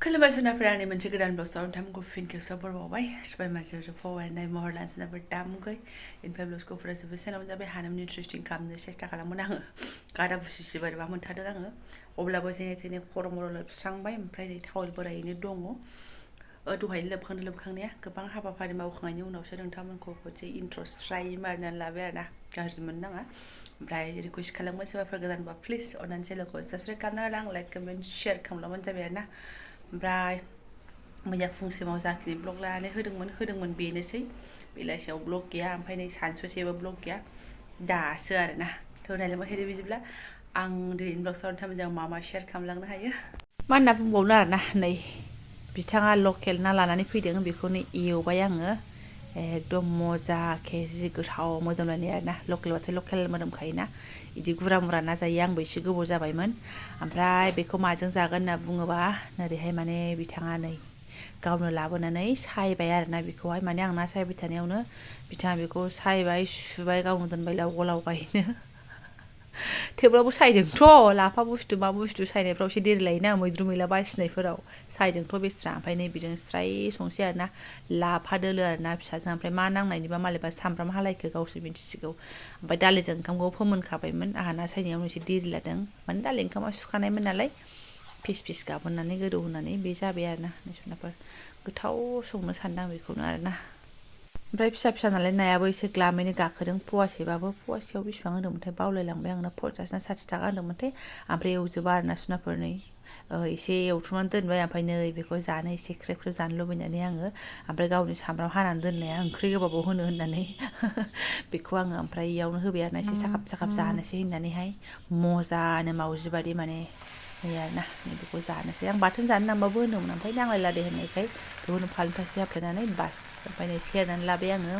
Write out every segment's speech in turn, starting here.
खुलुमबाय सुनाफोरानि मोनसे गोदान ब्लगआव नोंथांमोनखौ फिन खेबसेयाव बरायबावबाय सबाय मासेयाव फरायनाय महर लानसनाफोर दामुगै इनफाय ब्लगखौ फरायजोबो सेनाव जाबाय हानामनि इन्ट्रेस्टिं खालामनो सेस्था खालामगोन आङो गादा बुसिसि बोरैबा मोनथारदों आङो अब्लाबो जेने थेने खर' मर' लोबस्रांबाय ओमफ्राय नै थावल बोरायैनो दङ दहायनो लोबखांनाया गोबां हाबाफारि मावखांनायनि उनावसो नोंथांमोनखौ खनसे इन्ट्र' स्राय मारिनानै लाबाय आरोना गाज्रि मोननो नाङा ओमफ्राय रिकुवेस्ट खालामबाय सोरबाफोर गोदानबा प्लिज अननानै चेनेलखौ साबस्क्राइब खालामना होलां लाइक कमेन्ट शेयार खालामलांबानो जाबाय आरोना ओमफ्राय मैया फुंसिमाव जाखिनि ब्लग लानानै होदोंमोन बेनोसै बेलासियाव ब्लग गैया ओमफ्राय नै सानसुसेबो ब्लग गैया दासो आरोना थ' नायलांबाय थादो बिदिब्ला आं दिनैनि ब्लगआव नोंथांमोनजों मा शेयार खालामलांनो हायो मा होनना बुंबावनो आरोना नै बिथाङा लकेल ना लानानै फैदों बेखौनो एवबाय आङो एकदम मजा केजि गोथाव मोदोमलायनाय आरोना लकेलबाथाय लकेल मोदोमखायोना बिदि गुरा मुरा ना जायो आंबो एसे गोबाव जाबायमोन ओमफ्राय बेखौ माजों जागोन होनना बुङोबा नोरैहाय माने बिथाङा नै गावनो लाबोनानै सायबाय आरोना बेखौहाय माने आं ना सायबाय थानायावनो बिथाङा बेखौ सायबाय सुबाय गावनो दोनबाय लाव गायनो थेवब्लाबो सायदोंथ' लाफा बुस्थु मा बुस्थु सायनायफ्राव एसे देरि लायोना मैद्रु मैला बासिनायफोराव सायदोंथ' बेस्रा ओमफ्राय नै बिजों स्राय संसै आरोना लाफा दोलो आरोना फिसाजों ओमफ्राय मा नांनायनिबा मालायबा सामब्राम हालायखो गावसो मिन्थिसिगौ ओमफ्राय दालिजों ओंखामखौ फोमोनखाबायमोन आंहा ना सायनायावनो एसे देरि लादों माने दालि ओंखामा सुखानायमोन नालाय फिस गाबहोनानै गोदौ होनानै बे जाबाय आरोना नोंसोरनाफोर गोथाव संनो सानदों बेखौनो आरोना ओमफ्राय फिसा नालाय नायाबो एसे ग्लामैनो गाखोदों फवासेबाबो फवासेयाव बेसेबां होनदोंमोनथाय बावलायलांबाय आंना 50 ना 60 थाखा होनदोंमोनथाय ओमफ्राय एवजोबा आरोना सुनाफोर नै एसे एवथ्रुमनानै दोनबाय ओमफ्राय नै बेखौ जानो एसे ख्रेब ख्रेब जानो लुबैनानै आङो ओमफ्राय गावनि सामब्राम हानानै दोननाया ओंख्रि गोबाबाव होनो होननानै बेखौ आङो ओमफ्राय इयावनो होबाय आरोना एसे साखाब जानोसै होननानैहाय मजानो मावजि बादि माने नै आरोना बेखौ जानोसै आं बाथोन जानो नांबाबो होनदोंमोन ओमफ्राय नांलायला दे होननायखाय बेखौनो फालु थाइसे हाफ्लेनानै बास ओमफ्राय नै सेरनानै लाबाय आङो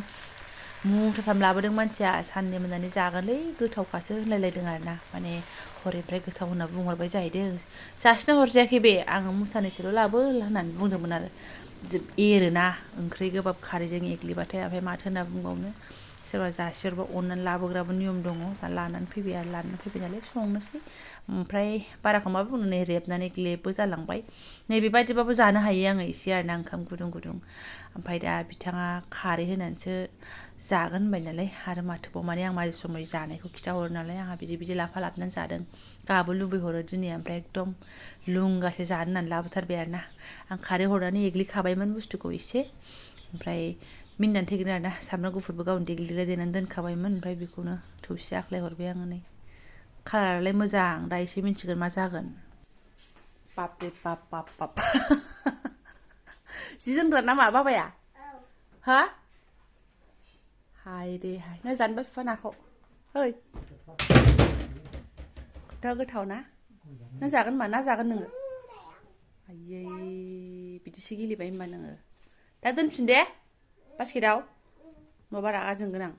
मुथाथाम लाबोदों मानसिया साननै मोननानै जागोनलै गोथावखासो होनलायलायदों आरोना माने हरैनिफ्राय गोथाव होनना बुंहरबाय जाहैदों जासिना हरजायाखै बे आङो मुथानैसोल' लाबो होननानै बुंदोंमोन आरो एरोना ओंख्रि गोबाब खारैजों एग्लिबाथाय ओमफ्राय माथो होनना बुंबावनो सोरबा जासिहरबा अननानै लाबोग्राबो नियम दङ दा लानानै फैबाय नालाय संनोसै ओमफ्राय बाराखौ मा बुंनो नै रेबनानै ग्लेबबो जालांबाय नैबेबायदिबाबो जानो हायो आङो एसे आरोना ओंखाम गुदुं ओमफ्राय दा बिथाङा खारै होनानैसो जागोन होनबाय नालाय आरो माथोबाव माने आं माजे समय जानायखौ खिथाहरो नालाय आंहा बिदि लाफा लाबोनानै जादों गाहाबो लुबैहरो दिनै ओमफ्राय एकदम लुंगासे जानो होननानै लाबोथारबाय आरोना आं खारै हरनानै एग्लिखाबायमोन बुस्थुखौ एसे ओमफ्राय मिनिनानै थैगोन आरोना सामब्राम गुफुरबो गावनो देनानै दोनखाबायमोन ओमफ्राय बेखौनो थौसे आख्लाय हरबाय आङो नै कालारालाय मोजां दा एसे मिन्थिगोन मा जागोन बापरे बाप जि दोनग्रा नामा बाबाया हा हाय दे हाय ना जानोबा बिफा नाखौ ओइ गोथाव ना जागोन मा ना जागोन नोङो आयै बिदिसो गेलेबाय होनबा नोङो दा दोनफिन दे बास्केटाव नङाबा रागा जोंगोन आं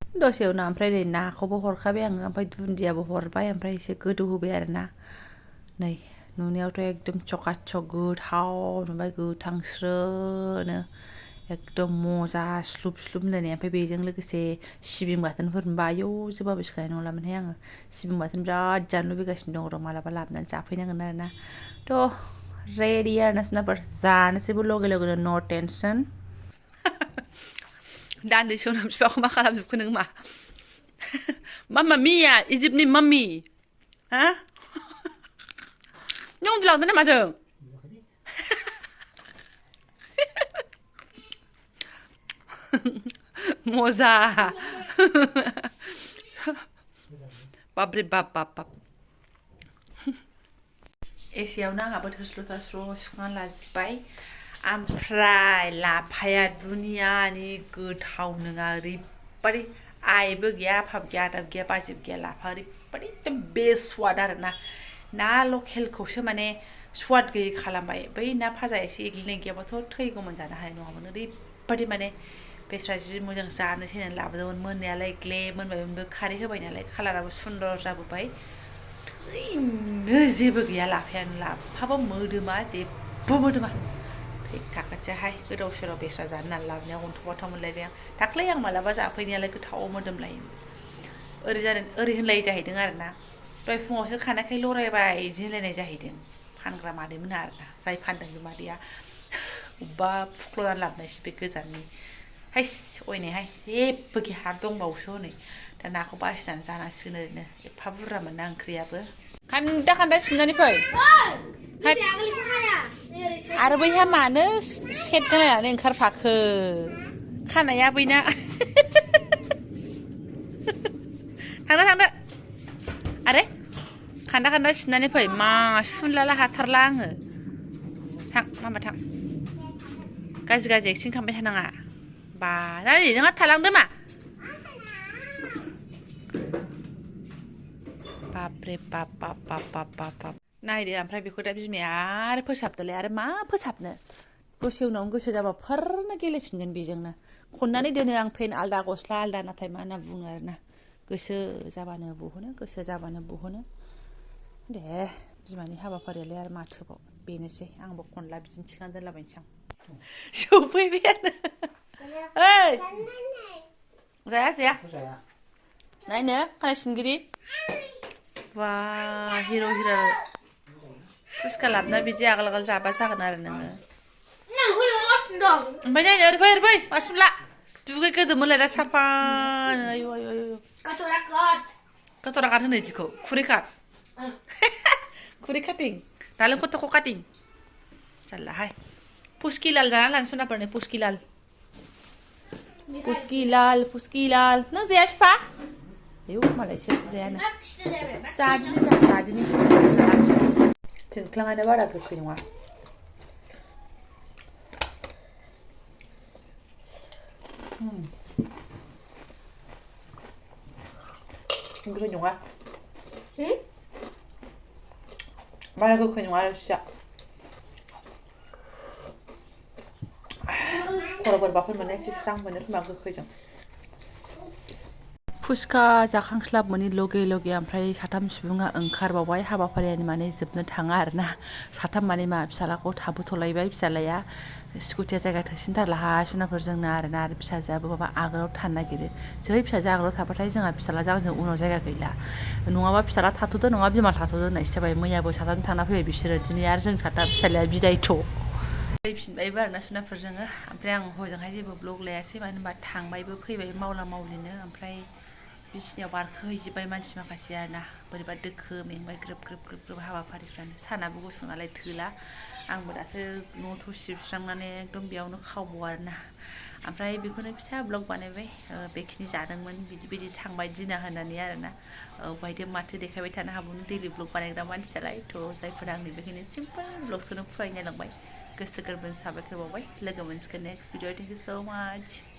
दसे उनाव ओमफ्राय नै नाखौबो हरखाबाय आङो ओमफ्राय दुन्दियाबो हरबाय ओमफ्राय एसे गोदौ होबाय आरोना नै नुनायावथ' एकदम चकाचक गोथाव नुबाय गोथांस्रोनो एकदम मजा स्लुब होनलायनाय ओमफ्राय बेजों लोगोसे सिबिं बाथोनफोर मोनबा आयौ जोबाबो सिखानाय नंलामोनहाय आङो सिबिं बाथोन बिराद जानो लुबैगासिनो दं र' मालाबा लाबोनानै जाफैनांगोन आरोना थ' रेडि आरोना सुनाफोर जानोसैबो लगेनो नो टेनसन दान्दिसे उनाव बिफाखौ मा खालामजोबखो नों मा माम्मा मिया इजिप्टनि माम्मि हा नों उन्दुलांदों ना मादों मजा बाब्रे बाब एसेयावनो आंहाबो थोस्ल' सुखांनानै लाजोब्बाय ओमफ्राय लाफाया दुनियानि गोथाव नङा ओरैबादि आइबो गैया आफाबो गैया आदाबो गैया बाजैबो गैया लाफा ओरैबादि एकदम बेस्ट स्वाद आरोना ना लकेलखौसो माने स्वाद गैयै खालामबाय बै ना भाजा एसे एग्लिनाय गैयाबाथ' थैगौमोन जानो हानाय नङामोन ओरैबादि माने बेस्रा जि मोजां जानोसै होननानै लाबोदोंमोन मोननायालाय ग्लेब मोनबायमोनबो खारै होबाय नालाय कालाराबो सुन्दर जाबोबाय थैनो जेबो गैया लाफायानो लाफाबो मोदोमा जेबो मोदोमा थैखागोनसोहाय गोदाव सोराव बेस्रा जानो होननानै लाबोनायाव अन्थाव मोनलायबाय आं दाख्लै आं मालाबा जाफैनायालाय गोथाव मोदोमलायोमोन ओरै होनलाय जाहैदों आरोना दहाय फुङावसो खानायखाय लरायबाय इदि होनलायनाय जाहैदों फानग्रा मादैमोन आरोना जाय फानदों बे मादैया अबेबा फुख्ल'नानै लाबोनायसो बे गोजाननि हाइस अयनायहाय जेबो गैया दंबावोसो हनै दा नाखौ बासिनानै जानांसिगोन ओरैनो एफा बुरजामोन ना ओंख्रियाबो खान्दा सिननानै फै आरो बैहा मानो सेट जालायनानै ओंखारफाखो खानाया बैना थांदो आरे खान्दा सिननानै फै मा सुनलाला हाथारला आङो थां मामा थां गाज्रि एक्सिं खालामबाय थानाङा बा नै नोंहा थालांदो मा बाब्रे बाब नायदो ओमफ्राय बेखौ दा बिमाया आरो फोसाबदोलाय आरो मा फोसाबनो दसे उनावनो गोसो जाबा फोरनो गेलेफिनगोन बेजोंनो खननानै दोनो आं पेन आलदा गस्ला आलदा नाथाय मा होनना बुङो आरोना गोसो जाबानो बहनो दे बिमानि हाबाफारियालाय आरो माथोबाव बेनोसै आंबो खनला बिदिनो थिखांना दोनलाबायनोसै आं सौफैबायानो ओइ जाया नायनो खानाय सिनगिरि बा हिर' फुसका लाबोना बिदि आगोल जाबा जागोन आरो नोङो ओमफ्राय नायनो ओरै फै मासुमला दुगैगोदोमोनलाय दा साफानो आयु गथ'रा काट होनो इदिखौ खुरै काट खुरै काटिं दालों खथ'खौ काटिं जारलाहाय पुस्कि लाल जाना लानो सनाफोरनो पुस्कि लाल नों जाया फिफा आयौ मालायसो जायानो जादिनि थिंख्लाङानो बारा गोखै नङा गोखै नङा बारा गोखै नङा रोसिया खर' बोरैबाफोर मोनो एसे स्रां मोनो खोमा गोखैजों फुसका जाखांस्लाब मोनै लगे ओमफ्राय साथाम सुबुङा ओंखारबावबाय हाबाफारियानो माने जोबनो थाङा आरोना साथाम माने मा फिसालाखौ थाबोथ'लायबाय फिसालाया स्कुटिया जायगा थोसिनथारलाहाय सुनाफोरजोंना आरोना आरो फिसाजोआबो माबा आगोलाव थानो नागिरो जै फिसाजो आगोलाव थाबाथाय जोंहा फिसाला जागोन उनाव जायगा गैला नङाबा फिसाला थाथ'दो नङाबा बिमा थाथ'दो होननायसो जाबाय मैयाबो साथाम थांना फैबाय बिसोरो दिनै आरो जों साथाम फिसालाया बिदायथ' फैफिनबायबो आरोना सुनाफोरजोंङो ओमफ्राय आं हजोंहाय जेबो ब्लग लायासै मानो होनबा थांबायबो फैबाय मावला मावलिनो ओमफ्राय बिसिनियाव बारखोहैजोब्बाय मानसि माखासे आरोना बोरैबा दोखो मेंबाय ग्रोब हाबाफारिफ्रानो सानाबो गुसुं नालाय थोला आंबो दासो न' सिबस्रांनानै एकदम बेयावनो खावबो आरोना ओमफ्राय बेखौनो फिसा ब्लग बानायबाय बेखिनि जादोंमोन बिदि थांबाय दिना होनानै आरोना बायदि माथो देखायबाय थानो हाबावनो दैलि ब्लग बानायग्रा मानसियालाय थ' जायफोरा आंनि बेखायनो सिम्पोल ब्लगसखौनो फरायनायलांबाय गोसो गोरबोनि साबायखर बावबाय लोगो मोनसिगोन नेक्स्ट भिडिअ थेंक इउ स' माच